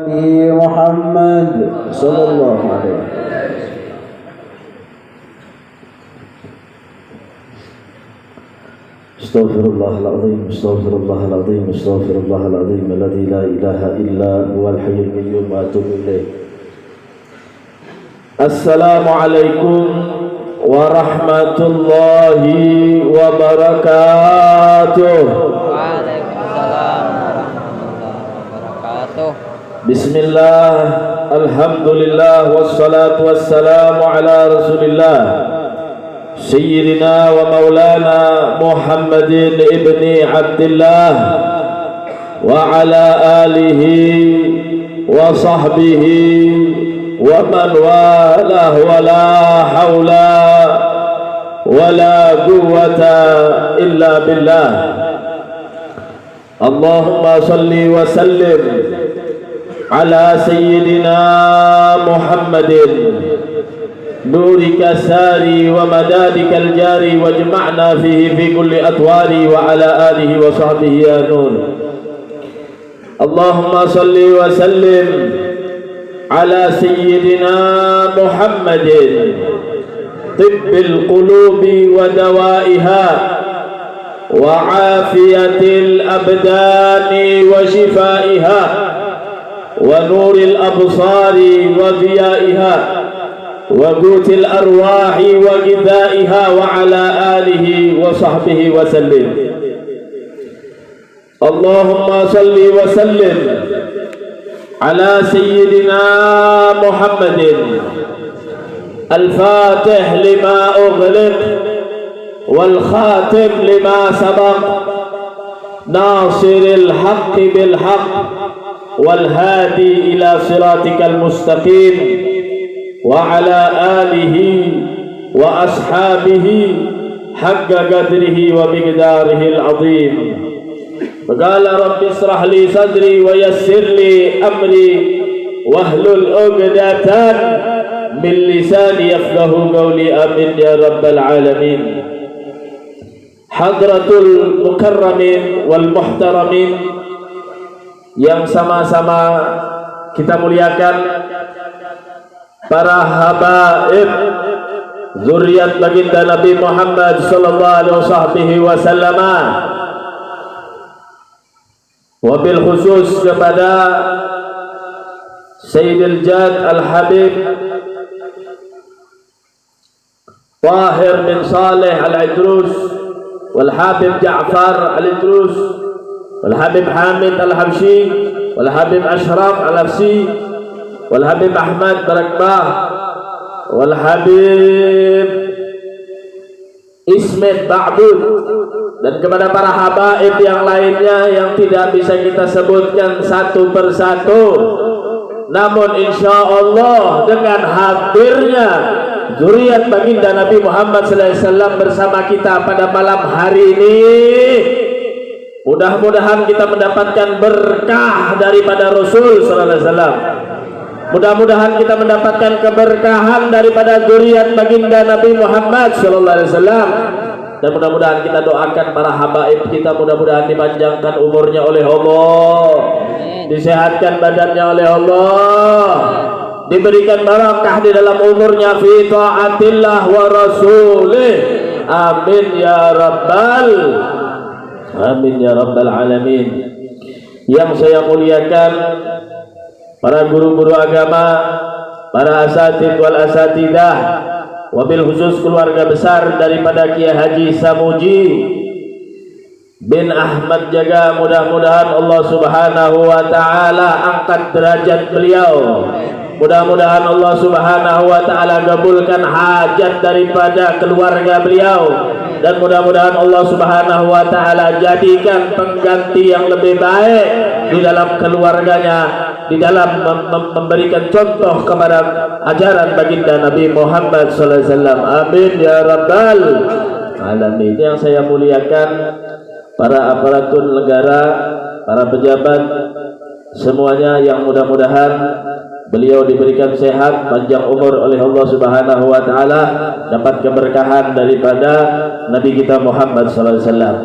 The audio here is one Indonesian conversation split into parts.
محمد صلى الله عليه وسلم. استغفر الله العظيم استغفر الله العظيم استغفر الله العظيم الذي لا إله إلا هو الحي القيوم وأتوب إليه. السلام عليكم ورحمة الله وبركاته. Bismillah, alhamdulillah, wassalatu wassalamu ala rasulillah Sayyidina wa maulana Muhammadin ibni Abdillah wa ala alihi wa sahbihi wa man walah wa la hawla wa la quwwata illa billah. Allahumma salli wa sallim ala sayyidina Muhammadin nurika sari wa madadikal jari wajma'na fihi fi kulli atwari wa ala alihi wa sahbihi ya nur. Allahumma salli wa sallim ala sayyidina Muhammadin tibbil qulubi wa dawaiha wa afiyatil abdani wa shifaiha wa nuril absari wa dhiyaiha wa qutil arwahi wa ghidaiha wa ala alihi wa sahbihi wa sallim. Allahumma salli wa sallim ala sayyidina Muhammadin al-fatih lima ughliq wal khatim lima sabaq nasiril haqqi bil haqq والهادي إلى صراطك المستقيم وعلى آله وأصحابه حق قدره ومقداره العظيم. فقال رب اشرح لي صدري ويسر لي أمري واحلل عقدة من لساني يفقه قولي آمين يا رب العالمين. حضرة المكرمين والمحترمين yang sama-sama kita muliakan, para habaib zuriat baginda Nabi Muhammad sallallahu alaihi wasallam, wabil khusus kepada Sayyidil Jad Al-Habib Tahir bin Saleh Al-Idrus wal Habib Ja'far Al-Idrus wal Habib Hamid Al-Habsyi wal Habib Ashraf Al-Habsyi wal Habib Ahmad Barakbah wal Habib Ismet Ba'bud, dan kepada para habaib yang lainnya yang tidak bisa kita sebutkan satu persatu, namun insya Allah dengan hadirnya zuriat baginda Nabi Muhammad SAW bersama kita pada malam hari ini, mudah-mudahan kita mendapatkan berkah daripada Rasul sallallahu alaihi wasallam. Mudah-mudahan kita mendapatkan keberkahan daripada zuriat baginda Nabi Muhammad sallallahu alaihi wasallam. Dan mudah-mudahan kita doakan para habaib kita, mudah-mudahan dipanjangkan umurnya oleh Allah, disehatkan badannya oleh Allah, diberikan barakah di dalam umurnya fi taatillah wa rasulih. Amin ya rabbal amin ya rabbal alamin. Yang saya muliakan para guru-guru agama, para asatid wal asatidah, wabil khusus keluarga besar daripada Kiai Haji Samuji bin Ahmad Jaga, mudah-mudahan Allah Subhanahu wa taala angkat derajat beliau. Mudah-mudahan Allah Subhanahu wa taala kabulkan hajat daripada keluarga beliau, dan mudah-mudahan Allah Subhanahu wa taala jadikan pengganti yang lebih baik di dalam keluarganya, di dalam memberikan contoh kepada ajaran baginda Nabi Muhammad sallallahu alaihi wasallam. Amin ya rabbal alamin. Yang saya muliakan para aparatur negara, para pejabat semuanya, yang mudah-mudahan beliau diberikan sehat, panjang umur oleh Allah Subhanahu wa taala, dapat keberkahan daripada Nabi kita Muhammad sallallahu alaihi wasallam.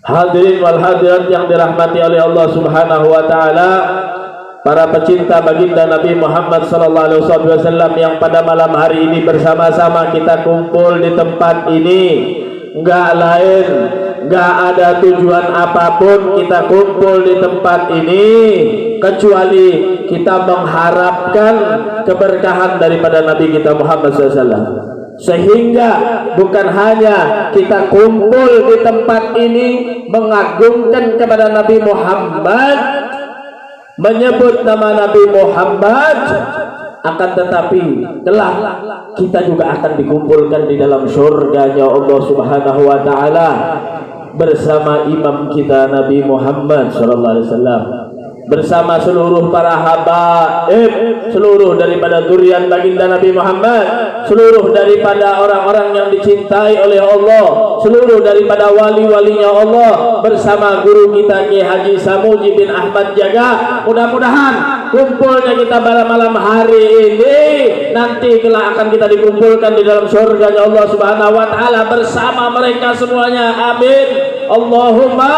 Hadirin wal hadirat yang dirahmati oleh Allah Subhanahu wa taala, para pecinta baginda Nabi Muhammad SAW yang pada malam hari ini bersama-sama kita kumpul di tempat ini, enggak lain, enggak ada tujuan apapun kita kumpul di tempat ini kecuali kita mengharapkan keberkahan daripada Nabi kita Muhammad SAW. Sehingga bukan hanya kita kumpul di tempat ini mengagungkan kepada Nabi Muhammad, menyebut nama Nabi Muhammad, akan tetapi kelak kita juga akan dikumpulkan di dalam surganya Allah Subhanahu wa taala bersama imam kita Nabi Muhammad sallallahu alaihi wasallam, bersama seluruh para habaib, seluruh daripada zuriat baginda Nabi Muhammad, seluruh daripada orang-orang yang dicintai oleh Allah, seluruh daripada wali-walinya Allah, bersama guru kita Ki Haji Samuji bin Ahmad Jaga. Mudah-mudahan kumpulnya kita pada malam hari ini nanti kelak akan kita dikumpulkan di dalam surganya Allah Subhanahu wa taala bersama mereka semuanya. Amin Allahumma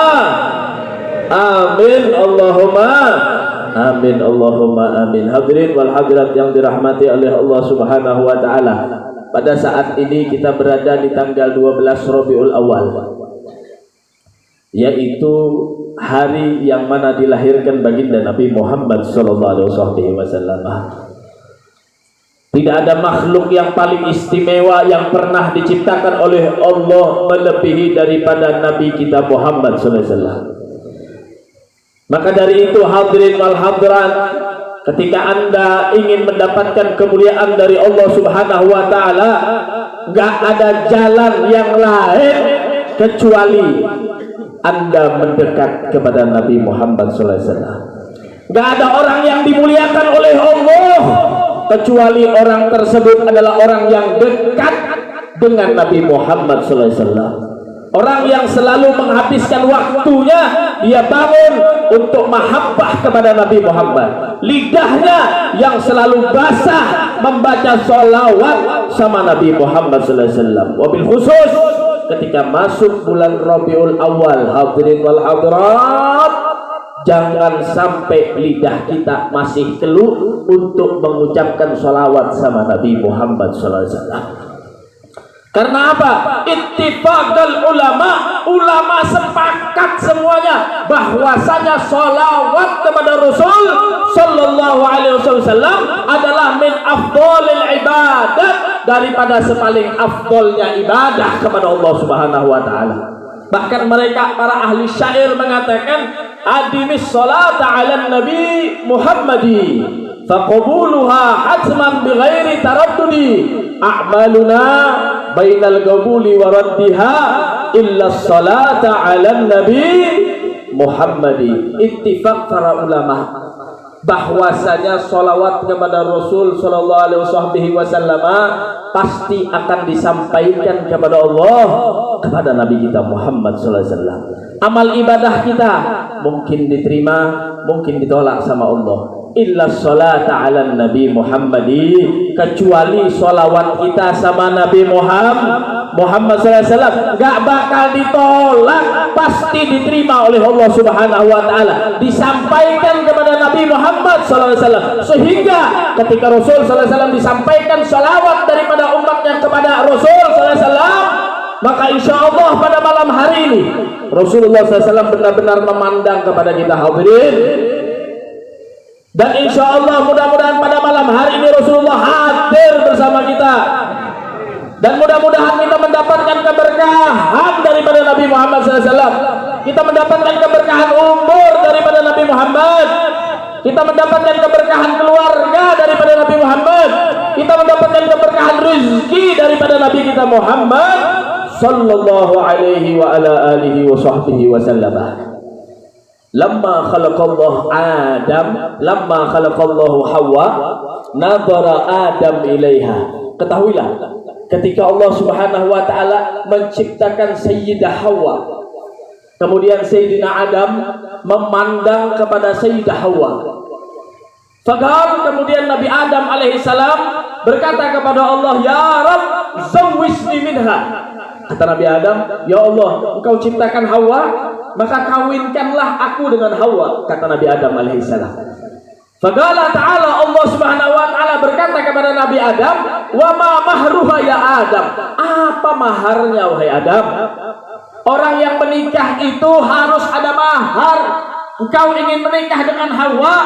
amin, Allahumma amin, Allahumma amin. Hadirin wal hadirat yang dirahmati oleh Allah Subhanahu wa taala, pada saat ini kita berada di tanggal 12 Rabiul Awal, yaitu hari yang mana dilahirkan baginda Nabi Muhammad sallallahu alaihi wasallam. Tidak ada makhluk yang paling istimewa yang pernah diciptakan oleh Allah melebihi daripada Nabi kita Muhammad sallallahu alaihi wasallam. Maka dari itu hadirin wal hadirat, ketika Anda ingin mendapatkan kemuliaan dari Allah Subhanahu wa taala, enggak ada jalan yang lain kecuali Anda mendekat kepada Nabi Muhammad sallallahu alaihi wasallam. Enggak ada orang yang dimuliakan oleh Allah kecuali orang tersebut adalah orang yang dekat dengan Nabi Muhammad sallallahu alaihi wasallam. Orang yang selalu menghabiskan waktunya dia bangun untuk mahabbah kepada Nabi Muhammad. Lidahnya yang selalu basah membaca sholawat sama Nabi Muhammad sallallahu alaihi wasallam. Wabil khusus ketika masuk bulan Rabiul Awal, hadirin wal hadirat, jangan sampai lidah kita masih keluh untuk mengucapkan sholawat sama Nabi Muhammad sallallahu alaihi wasallam. Karena apa? Ittifaqal ulama, ulama sepakat semuanya bahwasanya sholawat kepada Rasul sallallahu alaihi wasallam adalah min afdhalil ibadat, daripada sepaling afdolnya ibadah kepada Allah Subhanahu wa taala. Bahkan mereka para ahli syair mengatakan adimis sholata 'alan nabi Muhammadi faqabuluha hatman bighairi taraddudi a'maluna bainal qabuli wa raddiha illa sholata 'alan nabi Muhammadi. Ittifaq para ulama bahwasanya sholawat kepada Rasul sallallahu alaihi wasallam pasti akan disampaikan kepada Allah, kepada Nabi kita Muhammad sallallahu alaihi wasallam. Amal ibadah kita mungkin diterima, mungkin ditolak sama Allah. Illa sholata ala Nabi Muhammadi, kecuali sholawat kita sama Nabi Muhammad SAW gak bakal ditolak, pasti diterima oleh Allah Subhanahu wa taala, disampaikan kepada Nabi Muhammad SAW. Sehingga ketika Rasul SAW disampaikan sholawat daripada umatnya kepada Rasul SAW, maka insya Allah pada malam hari ini Rasulullah SAW benar-benar memandang kepada kita hadirin. Dan insya Allah mudah-mudahan pada malam hari ini Rasulullah hadir bersama kita. Dan mudah-mudahan kita mendapatkan keberkahan daripada Nabi Muhammad SAW. Kita mendapatkan keberkahan umur daripada Nabi Muhammad. Kita mendapatkan keberkahan keluarga daripada Nabi Muhammad. Kita mendapatkan keberkahan rezeki daripada Nabi kita Muhammad sallallahu alaihi wa ala alihi wa sahbihi wa sallam. Lamma khalaqallahu Adam, lamma khalaqallahu Hawa, nadhara Adam ilaiha. Ketahuilah, ketika Allah Subhanahu wa taala menciptakan Sayyidah Hawa, kemudian Sayyidina Adam memandang kepada Sayyidah Hawa. Faqal, kemudian Nabi Adam alaihissalam berkata kepada Allah, "Ya Rabb, zawwijni minha." Kata Nabi Adam, "Ya Allah, Engkau ciptakan Hawa, maka kawinkanlah aku dengan Hawa." Kata Nabi Adam alaihissalam. Faqala ta'ala, Allah Subhanahu wa taala berkata kepada Nabi Adam, "Wa ma mahruha ya Adam?" Apa maharnya wahai Adam? Orang yang menikah itu harus ada mahar. Engkau ingin menikah dengan Hawa,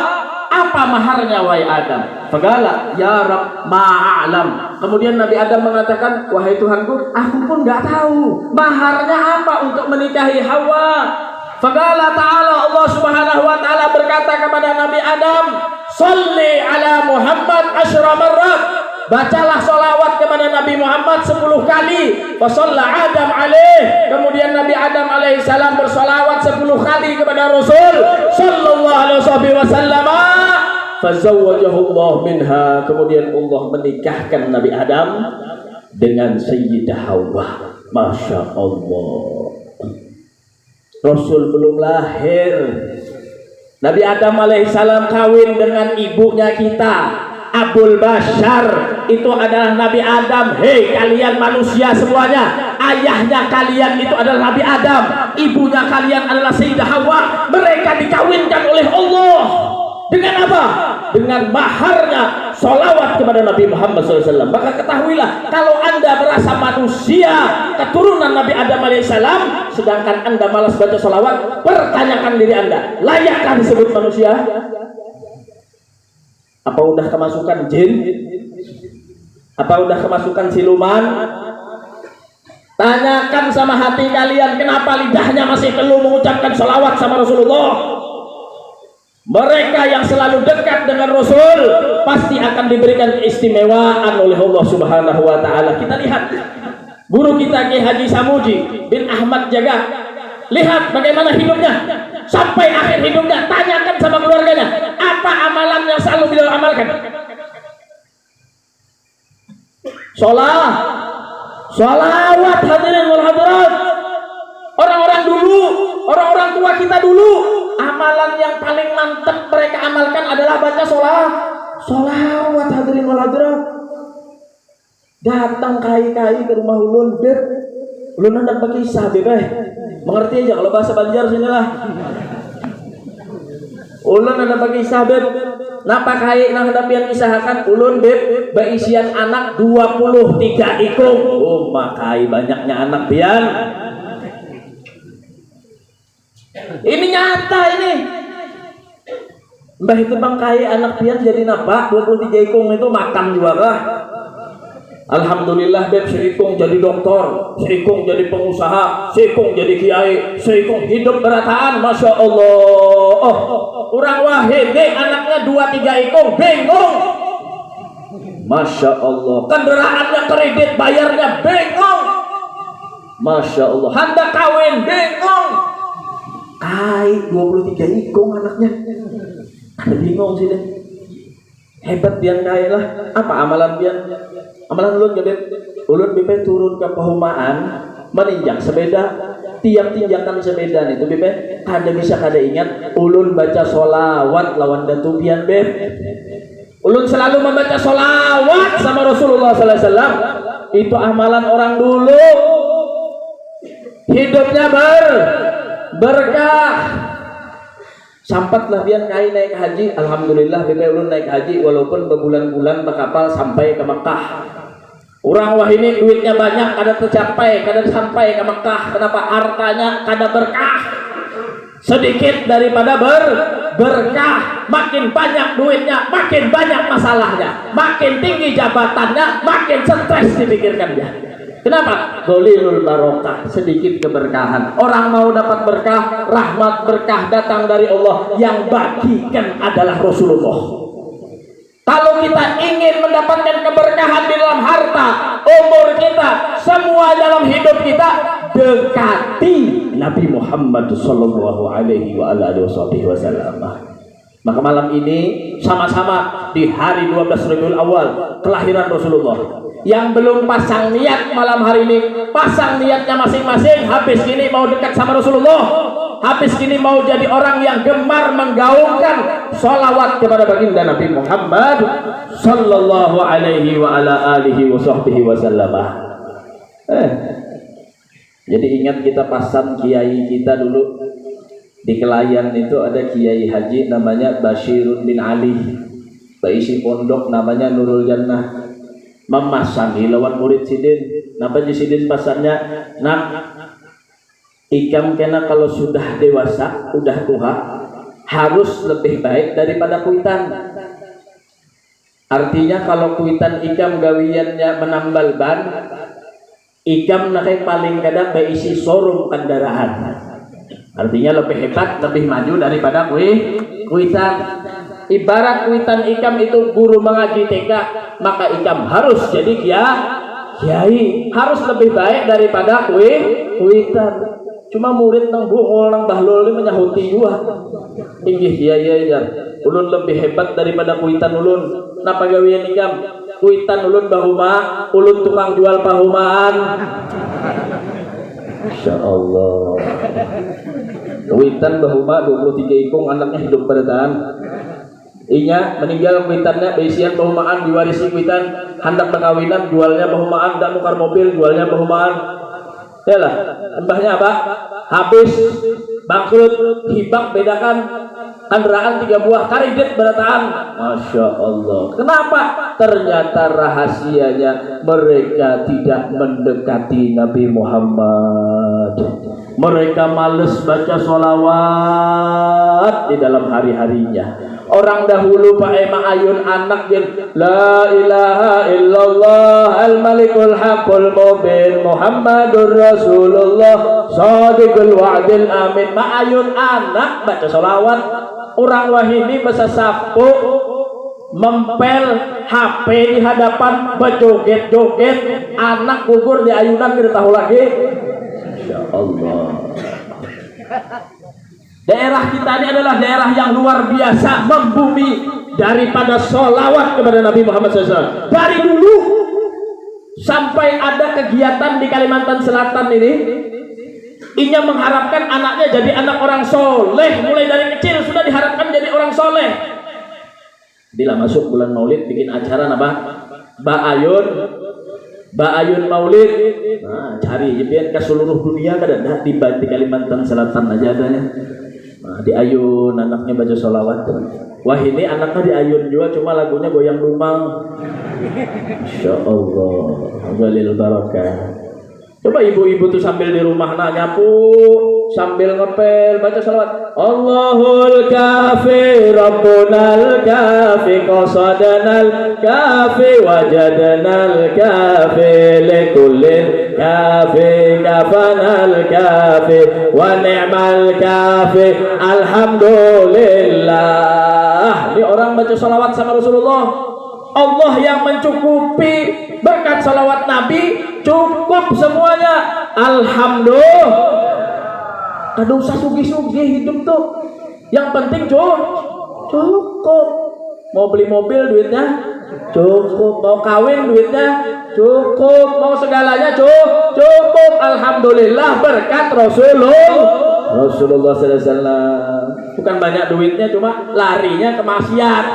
apa maharnya wahai Adam? Faqala ya Rabb ma'alam. Kemudian Nabi Adam mengatakan, wahai Tuhanku, aku pun enggak tahu maharnya apa untuk menikahi Hawa. Faqala ta'ala, Allah Subhanahu wa taala berkata kepada Nabi Adam, "Shalli ala Muhammad asyra marrat." Bacalah sholawat kepada Nabi Muhammad 10 kali. Fa shalla Adam alaih. Kemudian Nabi Adam alaihi salam bersolawat 10 kali kepada Rasul sallallahu alaihi wasallam. Fazawwajahu Allah minha. Kemudian Allah menikahkan Nabi Adam dengan Sayyidah Hawa. Masya Allah. Rasul belum lahir, Nabi Adam alaihissalam kawin dengan ibunya kita, Abul Bashar. Itu adalah Nabi Adam. Hei kalian manusia semuanya, ayahnya kalian itu adalah Nabi Adam, ibunya kalian adalah Sayyidah Hawa. Mereka dikawinkan oleh Allah dengan apa? Dengan maharnya sholawat kepada Nabi Muhammad SAW. Maka ketahuilah, kalau anda merasa manusia keturunan Nabi Adam alaihissalam, sedangkan anda malas baca sholawat, pertanyakan diri anda, layakkah disebut manusia? Apa udah kemasukan jin? Apa udah kemasukan siluman? Tanyakan sama hati kalian, kenapa lidahnya masih perlu mengucapkan sholawat sama Rasulullah? Mereka yang selalu dekat dengan Rasul pasti akan diberikan keistimewaan oleh Allah Subhanahu wa taala. Kita lihat guru kita Ki Haji Samuji bin Ahmad Jaga. Lihat bagaimana hidupnya sampai akhir hidupnya. Tanyakan sama keluarganya, apa amalan yang selalu beliau amalkan? Sholawat hadirin wal hadirat. Orang-orang dulu, orang-orang tua kita dulu, amalan yang paling mantap mereka amalkan adalah baca sholawat hadirin wal hadirat. Datang kai-kai ke rumah ulun, beb, ulun hendak berkisah, beb, mengerti aja kalau bahasa Banjar sinilah. Ulun hendak berkisah, beb. Napa kai nang hendak pian kisahkan ulun, beb, beisian anak 23 ikung. Oh, makai banyaknya anak pian. Ini nyata ini. Mbah itu bangkai anak pian jadi napa 23 ikung itu makan juga kah? Alhamdulillah beb, seikung jadi dokter, seikung jadi pengusaha, seikung jadi kiai, seikung hidup berataan. Masya Allah. Oh, orang wahid anaknya 2-3 ikung bingung. Masya Allah. Kendaraannya kredit bayarnya bingung. Masya Allah. Hendak kawin bingung. Kai 23 ikung anaknya. Ada bingung sih deh. Hebat pian kai lah. Apa amalan pian? Amalan ulun gede. Ulun bipe turun ke perumahan, meninjak sepeda. Tiap tinjakan sepeda itu bipe kada bisa kada ingat ulun baca sholawat lawan datu pian beb. Ulun selalu membaca sholawat sama Rasulullah SAW. Itu amalan orang dulu. Hidupnya berkah. Sampatlah pian kai naik haji. Alhamdulillah bipe ulun naik haji walaupun berbulan-bulan berkapal sampai ke Mekah. Orang wah ini duitnya banyak, kada tercapai, kada sampai ke Mekah. Kenapa? Hartanya kada berkah. Sedikit daripada berkah. Makin banyak duitnya, makin banyak masalahnya. Makin tinggi jabatannya, makin stres dipikirkan dia. Kenapa? Qalilul barokah, sedikit keberkahan. Orang mau dapat berkah, rahmat berkah datang dari Allah, yang bagikan adalah Rasulullah. Kalau kita ingin mendapatkan keberkahan di dalam harta, umur kita, semua dalam hidup kita, dekati Nabi Muhammad sallallahu alaihi wasallam. Maka malam ini sama-sama di hari 12 Rabiul Awal kelahiran Rasulullah. Yang belum pasang niat malam hari ini, pasang niatnya masing-masing. Habis ini mau dekat sama Rasulullah, habis ini mau jadi orang yang gemar menggaungkan sholawat kepada baginda Nabi Muhammad sallallahu alaihi wa ala alihi wa sahbihi wasallam. Jadi ingat kita pasang kiai kita dulu. Di Kelayan itu ada Kiai Haji namanya Basyirun bin Ali, baisi pondok namanya Nurul Jannah, memasangi lawan murid sidin. Napa di sidin pasarnya? Nak, ikam kena kalau sudah dewasa, udah tua, harus lebih baik daripada kuitan. Artinya kalau kuitan ikam gawiannya menambal ban, ikam nakai paling kadang baisi showroom kendaraan. Artinya lebih hebat, lebih maju daripada kuitan. Ibarat kuitan ikam itu guru mengaji TK, maka ikam harus jadi kiai, harus lebih baik daripada kuitan. Cuma murid nang bungol nang bahlul ini menyahuti gua. Inggih kiai ya, ulun lebih hebat daripada kuitan ulun. Napa gawean ikam? Kuitan ulun bahuma, ulun tukang jual pahumaan. Masya Allah. Kuitan bahuma 23 ikung anaknya hidup pada tahan. Inya meninggal kuitannya beisian bahumaan diwarisi kuitan, hendak berkawinan jualnya bahumaan, dan nukar mobil jualnya bahumaan. Yalah, mbahnya apa? Habis bangkrut, hibak bedakan kendaraan 3 buah karidet berataan. Masya Allah. Kenapa? Ternyata rahasianya mereka tidak mendekati Nabi Muhammad. Mereka males baca sholawat di dalam hari-harinya. Orang dahulu Pak Ema Ayun anak dia La ilaha illallah al-malikul haqqul mubin Muhammadur Rasulullah Shadiqul wa'dil amin. Ma Ayun anak baca sholawat. Orang wahini bahasa sapu mempel HP di hadapan berjoget-joget, anak gugur di ayunan kita tahu lagi. Masya Allah. Daerah kita ini adalah daerah yang luar biasa membumi daripada sholawat kepada Nabi Muhammad SAW. Dari dulu sampai ada kegiatan di Kalimantan Selatan ini, Inya mengharapkan anaknya jadi anak orang soleh. Mulai dari kecil sudah diharapkan jadi orang soleh. Bila masuk bulan Maulid bikin acara apa? Ba'ayun Maulid. Nah, cari biar ke seluruh dunia kan ada di Kalimantan Selatan aja adanya. Nah, di Ayun anaknya baca sholawat. Wah ini anaknya di Ayun juga, cuma lagunya goyang lumang. Masya Allah, walil barakah. Coba ibu-ibu tuh sambil di rumah nyapu, sambil ngepel baca sholawat. Allahul kafi Rabbunal kafi qasadanal kafi wajadanal kafi likullin kafi kafanal kafi wa ni'mal kafi alhamdulillah. Ini orang baca sholawat sama Rasulullah. Allah yang mencukupi, berkat salawat Nabi cukup semuanya. Alhamdulillah. Kada usah sugih-sugih hidup tuh. Yang penting cukup. Mau beli mobil duitnya cukup, mau kawin duitnya cukup, mau segalanya cukup. Alhamdulillah berkat Rasulullah SAW. Bukan banyak duitnya, cuma larinya ke maksiat.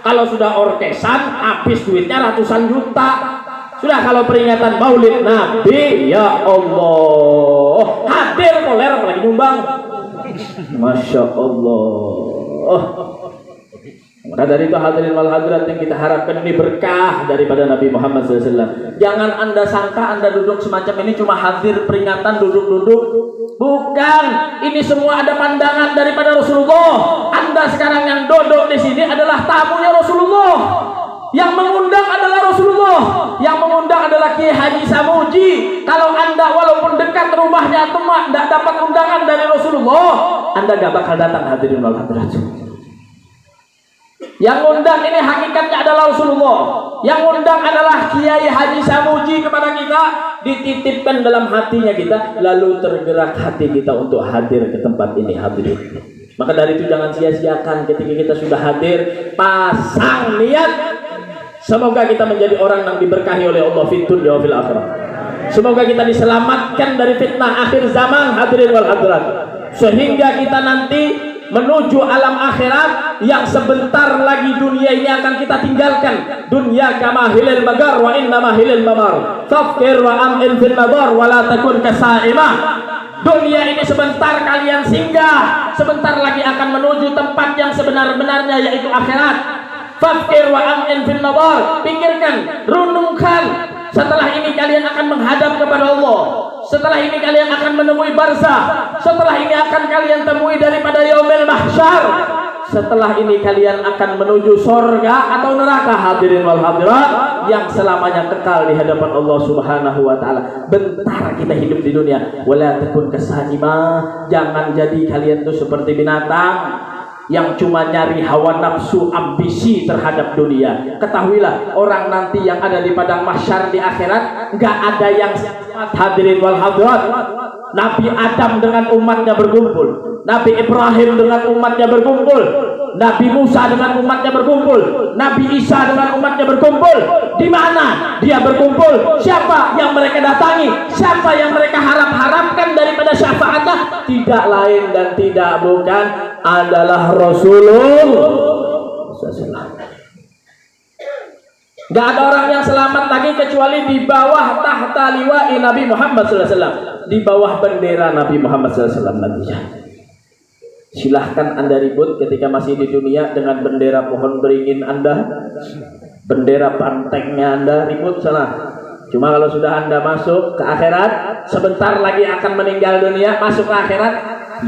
Kalau sudah orkesan, habis duitnya ratusan juta. Sudah kalau peringatan Maulid Nabi, ya Allah, hadir koler apalagi nyumbang. Masya Allah. Maka dari itu hadirin wal hadirat yang kita harapkan ini berkah daripada Nabi Muhammad SAW. Jangan Anda sangka Anda duduk semacam ini cuma hadir peringatan duduk-duduk. Bukan, ini semua ada pandangan daripada Rasulullah. Anda sekarang yang duduk di sini adalah tamunya Rasulullah. Yang mengundang adalah Rasulullah. Yang mengundang adalah Kiai Haji Samuji. Kalau Anda walaupun dekat rumahnya itu tidak dapat undangan dari Rasulullah, Anda gak bakal datang hadirin wal hadirat. Yang undang ini hakikatnya adalah Rasulullah. Yang undang adalah Kiai Haji Samuji kepada kita, dititipkan dalam hatinya kita, lalu tergerak hati kita untuk hadir ke tempat ini hadirin. Maka dari itu jangan sia-siakan ketika kita sudah hadir, pasang niat. Semoga kita menjadi orang yang diberkahi oleh Allah fid dunya wa fil akhirah. Semoga kita diselamatkan dari fitnah akhir zaman hadirin wal hadirat. Sehingga kita nanti menuju alam akhirat yang sebentar lagi dunia ini akan kita tinggalkan. Dunia kama hilal magar wa inna ma hilal mamar. Tafkir wa amil fil madar wa la takun kasaimah. Dunia ini sebentar kalian singgah, sebentar lagi akan menuju tempat yang sebenar-benarnya, yaitu akhirat. Fakir wa amin fin nadar. Pikirkan, renungkan. Setelah ini kalian akan menghadap kepada Allah. Setelah ini kalian akan menemui barzah. Setelah ini akan kalian temui daripada yaumil mahsyar. Setelah ini kalian akan menuju surga atau neraka, hadirin wal hadirat, yang selamanya kekal di hadapan Allah Subhanahu wa taala. Bentar kita hidup di dunia. Wala takun kasanimah. Jangan jadi kalian tuh seperti binatang yang cuma nyari hawa nafsu, ambisi terhadap dunia. Ketahuilah, orang nanti yang ada di padang mahsyar di akhirat nggak ada yang selamat, hadirin wal hadirat. Nabi Adam dengan umatnya berkumpul, Nabi Ibrahim dengan umatnya berkumpul, Nabi Musa dengan umatnya berkumpul, Nabi Isa dengan umatnya berkumpul. Di mana dia berkumpul? Siapa yang mereka datangi? Siapa yang mereka harap-harapkan daripada syafaatnya? Tidak lain dan tidak bukan adalah Rasulullah. Gak ada orang yang selamat lagi kecuali di bawah tahta liwa'i Nabi Muhammad SAW, di bawah bendera Nabi Muhammad SAW nantinya. Silahkan Anda ribut ketika masih di dunia dengan bendera pohon beringin Anda, bendera bantengnya Anda, ribut sana. Cuma kalau sudah Anda masuk ke akhirat, sebentar lagi akan meninggal dunia, masuk ke akhirat,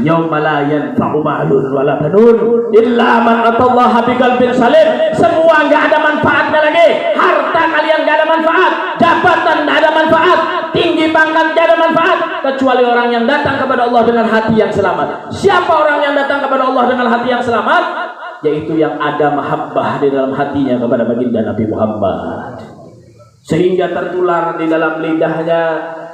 yauma la yanfa'u malun wala banun illa man atallaha biqalbin salim. Semua enggak ada manfaatnya lagi. Harta kalian enggak ada manfaat, jabatan enggak ada manfaat, tinggi pangkat enggak ada manfaat, kecuali orang yang datang kepada Allah dengan hati yang selamat. Siapa orang yang datang kepada Allah dengan hati yang selamat? Yaitu yang ada mahabbah di dalam hatinya kepada baginda Nabi Muhammad, sehingga tertular di dalam lidahnya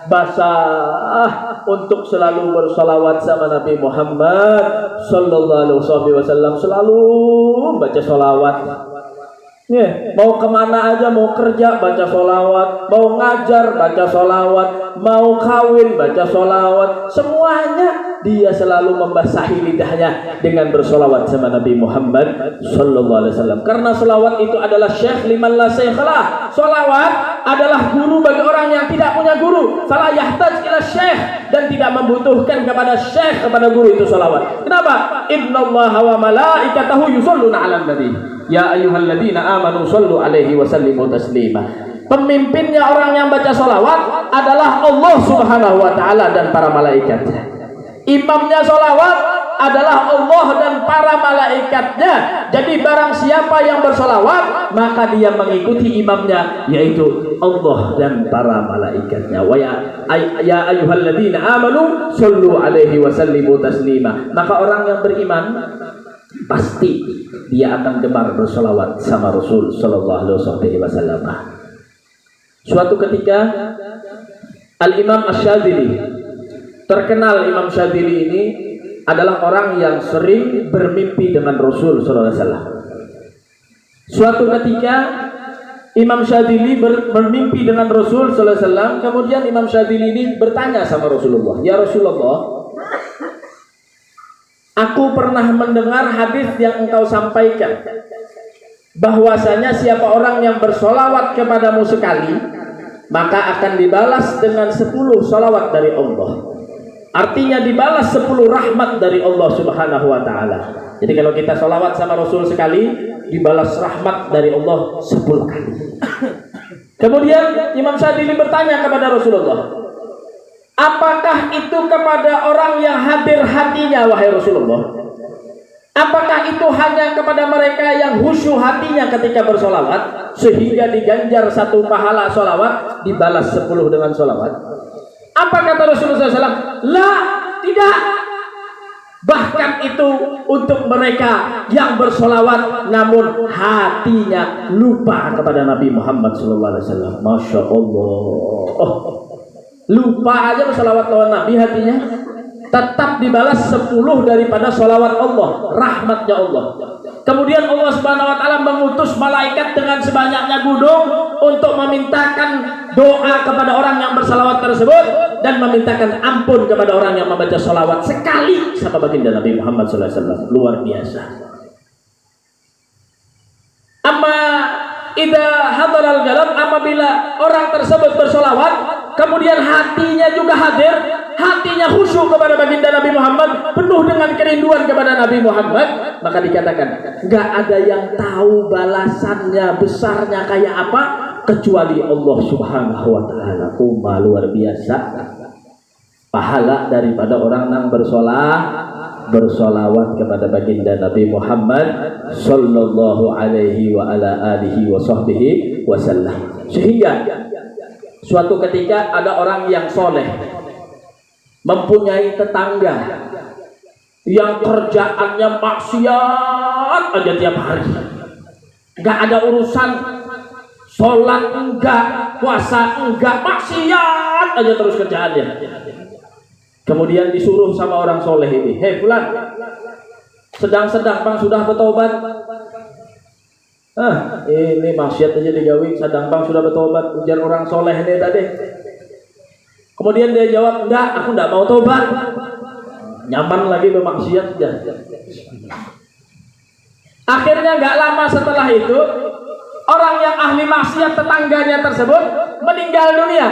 basah untuk selalu bersolawat sama Nabi Muhammad Sallallahu Alaihi Wasallam, selalu baca solawat. Mau kemana aja, mau kerja baca solawat, mau ngajar baca solawat, mau kawin baca solawat, semuanya dia selalu membasahi lidahnya dengan bersolawat sama Nabi Muhammad Sallallahu Alaihi Wasallam. Karena solawat itu adalah syekh liman la syekhlah. Solawat adalah guru bagi orang yang tidak punya guru. Fala yahtaj ila syekh, dan tidak membutuhkan kepada syekh, kepada guru itu solawat. Kenapa? Innallaha wa malaikatahu yusholluna 'alan nabi. Ya ayyuhalladzina amanu shollu alaihi wa sallimu taslima. Pemimpinnya orang yang baca solawat adalah Allah Subhanahu wa taala dan para malaikatnya. Imamnya solawat adalah Allah dan para malaikatnya. Jadi barang siapa yang bersolawat, maka dia mengikuti imamnya, yaitu Allah dan para malaikatnya. Wa ya ayyuhalladzina amanu shollu alaihi wa sallimu taslima. Maka orang yang beriman pasti dia akan gemar bersolawat sama Rasul Sallallahu Alaihi Wasallam. Suatu ketika Al-Imam Asy-Syadzili, terkenal Imam Syadzili ini adalah orang yang sering bermimpi dengan Rasul Sallallahu Alaihi Wasallam. Suatu ketika Imam Syadzili bermimpi dengan Rasul Sallallahu Alaihi Wasallam. Kemudian Imam Syadzili ini bertanya sama Rasulullah, ya Rasulullah, aku pernah mendengar hadis yang engkau sampaikan, bahwasanya siapa orang yang bersolawat kepadamu sekali, maka akan dibalas dengan 10 solawat dari Allah. Artinya dibalas 10 rahmat dari Allah Subhanahu wa ta'ala. Jadi kalau kita solawat sama Rasul sekali, dibalas rahmat dari Allah 10 kali. Kemudian Imam Syadzili bertanya kepada Rasulullah, apakah itu kepada orang yang hadir hatinya, wahai Rasulullah? Apakah itu hanya kepada mereka yang khusyuk hatinya ketika bersolawat, sehingga diganjar 1 pahala solawat, dibalas 10 dengan solawat? Apa kata Rasulullah SAW? La, tidak. Bahkan itu untuk mereka yang bersolawat namun hatinya lupa kepada Nabi Muhammad SAW. Masya Allah. Lupa aja bersolawat lawan Nabi hatinya, tetap dibalas 10 daripada solawat Allah, rahmatnya Allah. Kemudian Allah Subhanahu wa ta'ala mengutus malaikat dengan sebanyaknya gunung untuk memintakan doa kepada orang yang bersolawat tersebut, dan memintakan ampun kepada orang yang membaca solawat sekali sama baginda Nabi Muhammad SAW. Luar biasa. Amma idza hadaral galab, apabila orang tersebut bersolawat, kemudian hatinya juga hadir, hatinya khusyuk kepada baginda Nabi Muhammad, penuh dengan kerinduan kepada Nabi Muhammad, maka dikatakan nggak ada yang tahu balasannya besarnya kayak apa kecuali Allah Subhanahu wa taala. Luar biasa pahala daripada orang yang bersolawat kepada baginda Nabi Muhammad sallallahu alaihi wa ala alihi wa sahbihi wasallam. Sehingga suatu ketika ada orang yang soleh, mempunyai tetangga yang kerjaannya maksiat aja tiap hari, nggak ada urusan, sholat enggak, puasa enggak, maksiat aja terus kerjaannya. Kemudian disuruh sama orang soleh ini, hei fulan, sedang-sedang bang sudah bertobat. Ini maksiat aja digawi, sedang bang sudah bertobat. Ujar orang soleh ini tadi. Kemudian dia jawab, enggak, aku enggak mau tobat. Nyaman lagi bermaksiat aja. Akhirnya enggak lama setelah itu, orang yang ahli maksiat tetangganya tersebut meninggal dunia.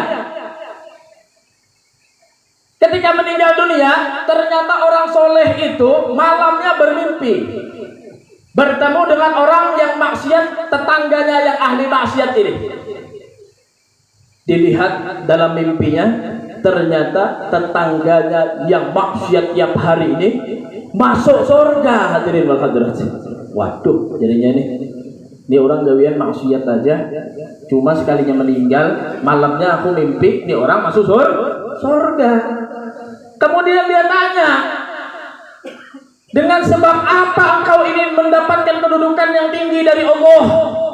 Ketika meninggal dunia, ternyata orang soleh itu malamnya bermimpi bertemu dengan orang yang maksiat, tetangganya yang ahli maksiat ini. Dilihat dalam mimpinya, ternyata tetangganya yang maksiat tiap hari ini masuk surga. Hadirin wal hadirat. Waduh, jadinya ini orang gawian maksiat aja, cuma sekalinya meninggal, malamnya aku mimpi ini orang masuk surga. Kemudian dia tanya, dengan sebab apa engkau ingin mendapatkan kedudukan yang tinggi dari Allah?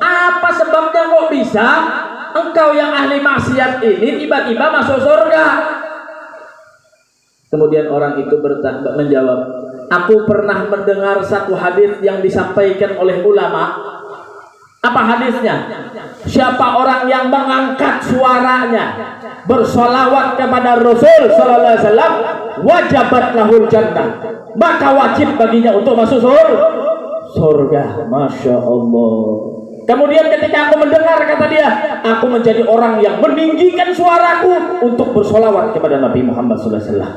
Apa sebabnya kok bisa engkau yang ahli maksiat ini tiba-tiba masuk surga? Kemudian orang itu menjawab, aku pernah mendengar satu hadis yang disampaikan oleh ulama. Apa hadisnya? Siapa orang yang mengangkat suaranya bersolawat kepada Rasul sallallahu alaihi wasallam, wajabat lahul jannah, maka wajib baginya untuk masuk surga. Masya Allah. Kemudian ketika aku mendengar, kata dia, aku menjadi orang yang meninggikan suaraku untuk bersolawat kepada Nabi Muhammad sallallahu alaihi wasallam.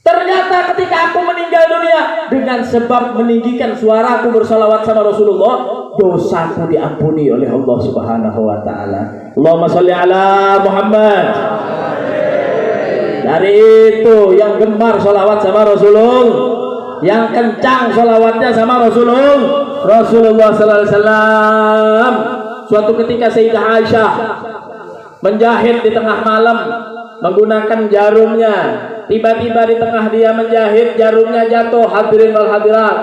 Ternyata ketika aku meninggal dunia, dengan sebab meninggikan suaraku bersolawat sama Rasulullah, dosaku diampuni oleh Allah Subhanahu wa taala. Allahumma sholli ala Muhammad. Dari itu yang gemar solawat sama Rasulullah, yang kencang solawatnya sama Rasulullah sallallahu alaihi wasallam. Suatu ketika Sayyidah Aisyah menjahit di tengah malam menggunakan jarumnya. Tiba-tiba di tengah dia menjahit, jarumnya jatuh. Hadirin wal hadirat.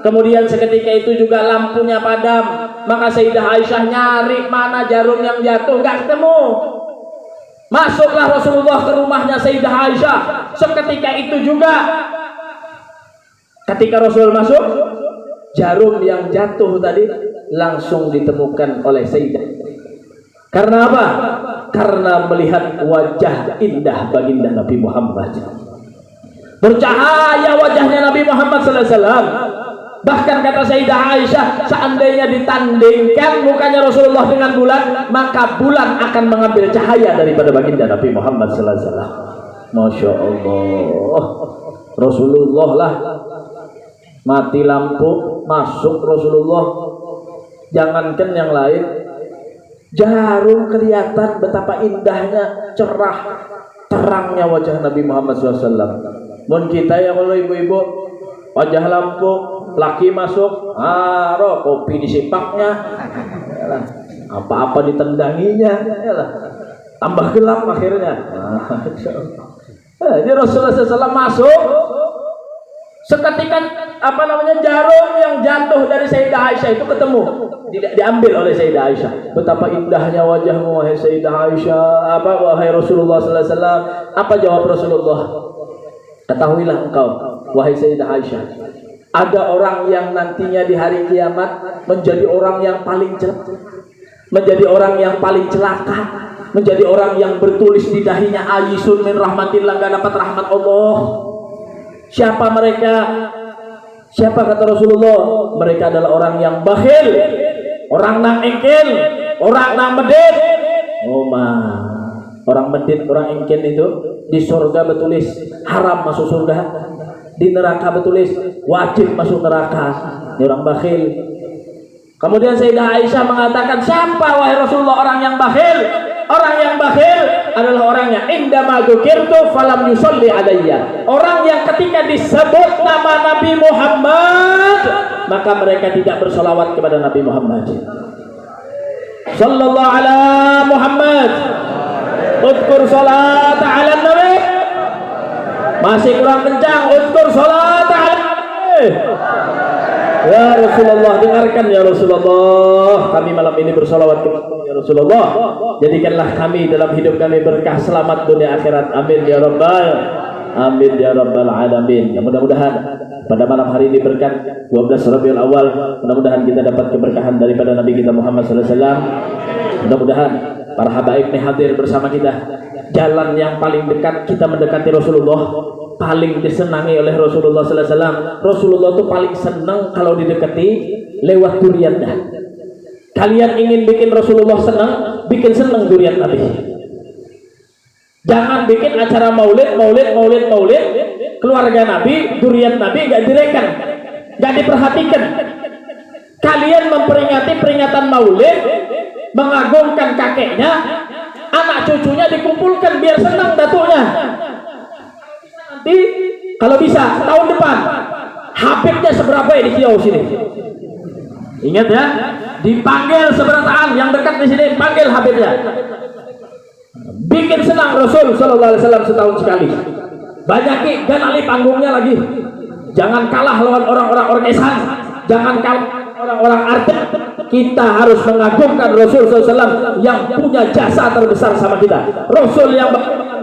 Kemudian seketika itu juga lampunya padam. Maka Sayyidah Aisyah nyari mana jarum yang jatuh, nggak ketemu. Masuklah Rasulullah ke rumahnya Sayyidah Aisyah. Seketika itu juga, ketika Rasul masuk, jarum yang jatuh tadi langsung ditemukan oleh Sayyidah. Karena apa? Karena melihat wajah indah baginda Nabi Muhammad. Bercahaya wajahnya Nabi Muhammad sallallahu alaihi wasallam. Bahkan kata Sayyidah Aisyah, seandainya ditandingkan mukanya Rasulullah dengan bulan, maka bulan akan mengambil cahaya daripada baginda Nabi Muhammad sallallahu alaihi wasallam. Masya Allah. Rasulullah lah mati lampu, masuk Rasulullah. Jangankan yang lain, jarum kelihatan betapa indahnya, cerah, terangnya wajah Nabi Muhammad SAW. Mun kita ya kalau ibu-ibu, wajah lampu, laki masuk, roh kopi disipaknya, apa-apa ditendanginya, tambah gelap akhirnya. Jadi Rasulullah SAW masuk, seketika jarum yang jatuh dari Sayyidah Aisyah itu ketemu, diambil oleh Sayyidah Aisyah. Betapa indahnya wajahmu wahai Sayyidah Aisyah, wahai Rasulullah sallallahu alaihi wasallam. Apa jawab Rasulullah? Ketahuilah engkau wahai Sayyidah Aisyah, ada orang yang nantinya di hari kiamat menjadi orang yang paling celaka, menjadi orang yang paling celaka, menjadi orang yang bertulis di dahinya ayisun min rahmatillah, enggak dapat rahmat Allah. Siapa mereka? Siapa kata Rasulullah? Mereka adalah orang yang bakhil, orang nang engkel, orang nang medit. Orang medit, orang ingkin itu di surga bertulis haram masuk surga, di neraka bertulis wajib masuk neraka. Ini orang bakhil. Kemudian Sayyidah Aisyah mengatakan, siapa wahai Rasulullah orang yang bakhil? Orang yang bakhil adalah orang yang indama dzukirtu falam yusolli alayya. Orang yang ketika disebut nama Nabi Muhammad, maka mereka tidak bersolawat kepada Nabi Muhammad. Sallallahu ala Muhammad. Udkur salat ala Nabi. Masih kurang kencang. Udkur salat ala Nabi. Ya Rasulullah, dengarkan ya Rasulullah, kami malam ini bersolawat kepada ya Rasulullah. Jadikanlah kami dalam hidup kami berkah selamat dunia akhirat. Amin ya rabbal alamin. Ya, mudah-mudahan pada malam hari ini berkat 12 Rabiul Awal, mudah-mudahan kita dapat keberkahan daripada Nabi kita Muhammad sallallahu alaihi wasallam. Mudah-mudahan para habaib ini hadir bersama kita. Jalan yang paling dekat kita mendekati Rasulullah, paling disenangi oleh Rasulullah sallallahu alaihi wasallam. Rasulullah itu paling senang kalau didekati lewat duriannya. Kalian ingin bikin Rasulullah senang, bikin senang durian Nabi. Jangan bikin acara maulid, keluarga Nabi, durian Nabi gak direken, gak diperhatikan. Kalian memperingati peringatan maulid, mengagungkan kakeknya, anak cucunya dikumpulkan biar senang datuknya. Nanti kalau bisa tahun depan Habibnya seberapa ya di Kiau sini? Ingat ya, dipanggil seberataan yang dekat di sini, panggil Habibnya. Bikin senang Rasul sallallahu alaihi wasallam setahun sekali. Banyaki ganali panggungnya lagi. Jangan kalah lawan orang-orang orkesan, jangan kalah orang-orang artis. Kita harus mengagungkan Rasul SAW yang punya jasa terbesar sama kita. Rasul yang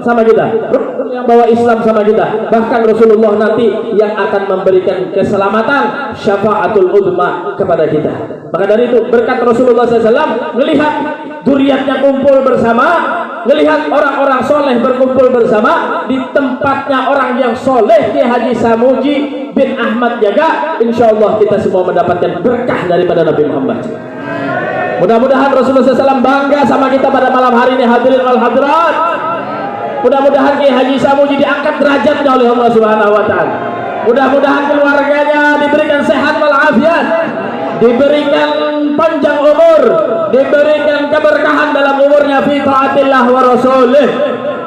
sama kita, Rasul yang bawa Islam sama kita. Bahkan Rasulullah nanti yang akan memberikan keselamatan, syafaatul udma kepada kita. Maka dari itu berkat Rasulullah SAW, melihat zuriatnya kumpul bersama, melihat orang-orang soleh berkumpul bersama di tempatnya orang yang soleh, Ki Haji Samuji bin Ahmad Jaga, insya Allah kita semua mendapatkan berkah daripada Nabi Muhammad. Mudah-mudahan Rasulullah SAW bangga sama kita pada malam hari ini, hadirin wal hadirat. Mudah-mudahan Ki Haji Samuji diangkat derajatnya oleh Allah Subhanahu wa taala. Mudah-mudahan keluarganya diberikan sehat walafiat, diberikan panjang umur, diberikan keberkahan dalam umurnya fi taatillah wa rasulih.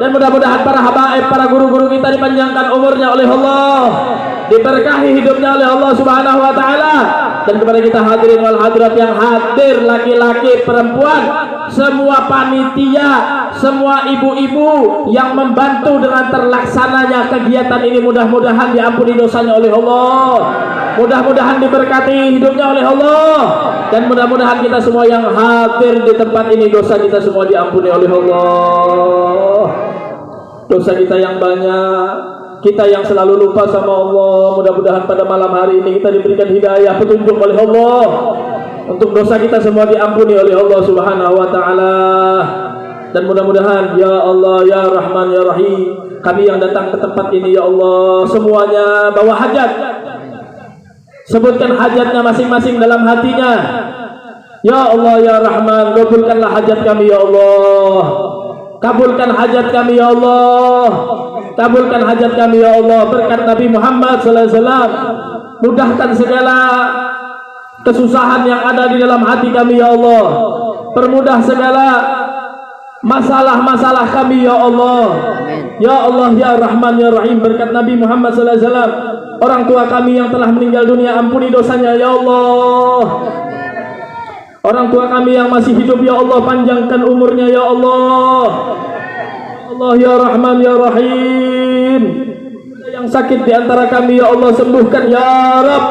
Dan mudah-mudahan para habaib, para guru-guru kita dipanjangkan umurnya oleh Allah, diberkahi hidupnya oleh Allah Subhanahu wa taala. Dan kepada kita hadirin wal hadirat yang hadir, laki-laki, perempuan, semua panitia, semua ibu-ibu yang membantu dengan terlaksananya kegiatan ini, mudah-mudahan diampuni dosanya oleh Allah, mudah-mudahan diberkati hidupnya oleh Allah, dan mudah-mudahan kita semua yang hadir di tempat ini, dosa kita semua diampuni oleh Allah. Dosa kita yang banyak, kita yang selalu lupa sama Allah, mudah-mudahan pada malam hari ini kita diberikan hidayah, petunjuk oleh Allah, untuk dosa kita semua diampuni oleh Allah Subhanahu wa taala. Dan mudah-mudahan ya Allah ya Rahman ya Rahim, kami yang datang ke tempat ini ya Allah, semuanya bawa hajat, sebutkan hajatnya masing-masing dalam hatinya. Ya Allah ya Rahman, kabulkanlah hajat kami ya Allah, kabulkan hajat kami ya Allah, kabulkan hajat kami ya Allah, berkat Nabi Muhammad sallallahu alaihi wasallam. Mudahkan segala kesusahan yang ada di dalam hati kami ya Allah, permudah segala masalah-masalah kami ya Allah. Ya Allah ya Rahman ya Rahim, berkat Nabi Muhammad sallallahu alaihi wasallam, orang tua kami yang telah meninggal dunia, ampuni dosanya ya Allah. Orang tua kami yang masih hidup ya Allah, panjangkan umurnya ya Allah. Allah ya Rahman ya Rahim, yang sakit di antara kami ya Allah sembuhkan ya Rabb,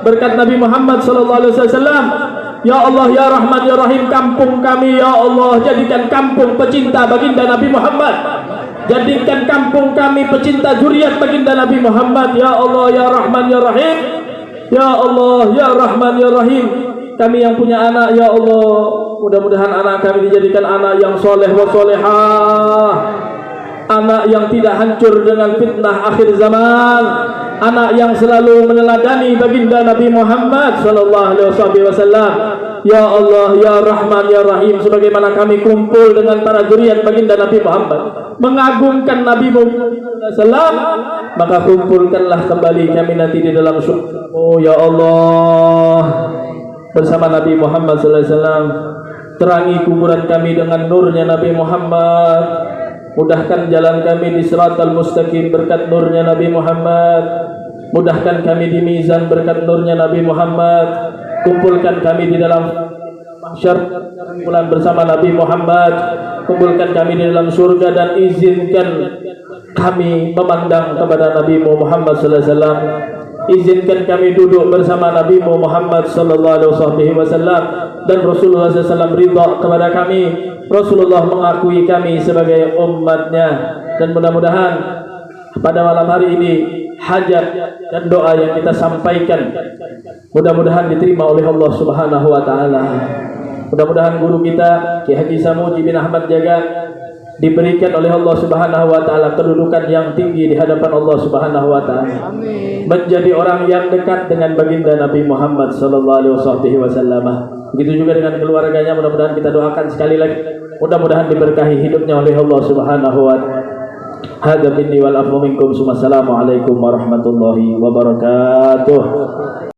berkat Nabi Muhammad sallallahu alaihi wasallam. Ya Allah ya Rahman ya Rahim, kampung kami ya Allah jadikan kampung pecinta baginda Nabi Muhammad, jadikan kampung kami pecinta zuriat baginda Nabi Muhammad. Ya Allah ya Rahman ya Rahim, ya Allah ya Rahman ya Rahim, kami yang punya anak ya Allah, mudah-mudahan anak kami dijadikan anak yang soleh wa solehah, anak yang tidak hancur dengan fitnah akhir zaman, anak yang selalu meneladani baginda Nabi Muhammad sallallahu alaihi wasallam. Ya Allah, Ya Rahman, Ya Rahim, sebagaimana kami kumpul dengan para zuriat baginda Nabi Muhammad mengagungkan Nabi Muhammad SAW, maka kumpulkanlah kembali kami nanti di dalam surga. Oh ya Allah, bersama Nabi Muhammad SAW. Terangi kuburan kami dengan nurnya Nabi Muhammad. Mudahkan jalan kami di Siratal Mustaqim berkat nurnya Nabi Muhammad. Mudahkan kami di mizan berkat nurnya Nabi Muhammad. Kumpulkan kami di dalam mahsyar kumpulan bersama Nabi Muhammad. Kumpulkan kami di dalam surga dan izinkan kami memandang kepada Nabi Muhammad sallallahu alaihi wasallam. Izinkan kami duduk bersama Nabi Muhammad sallallahu alaihi wasallam dan Rasulullah sallallahu alaihi wasallam ridha kepada kami. Rasulullah mengakui kami sebagai umatnya, dan mudah-mudahan pada malam hari ini hajat dan doa yang kita sampaikan mudah-mudahan diterima oleh Allah Subhanahu wa taala. Mudah-mudahan guru kita Ki Haji Samuji bin Ahmad Jaga diberikan oleh Allah Subhanahu wa taala kedudukan yang tinggi di hadapan Allah Subhanahu wa taala. Menjadi orang yang dekat dengan baginda Nabi Muhammad sallallahu alaihi wasallam. Begitu juga dengan keluarganya, mudah-mudahan kita doakan sekali lagi. Mudah-mudahan diberkahi hidupnya oleh Allah Subhanahu wa taala. Hadza minni wal afwu minkum. Assalamualaikum warahmatullahi wabarakatuh.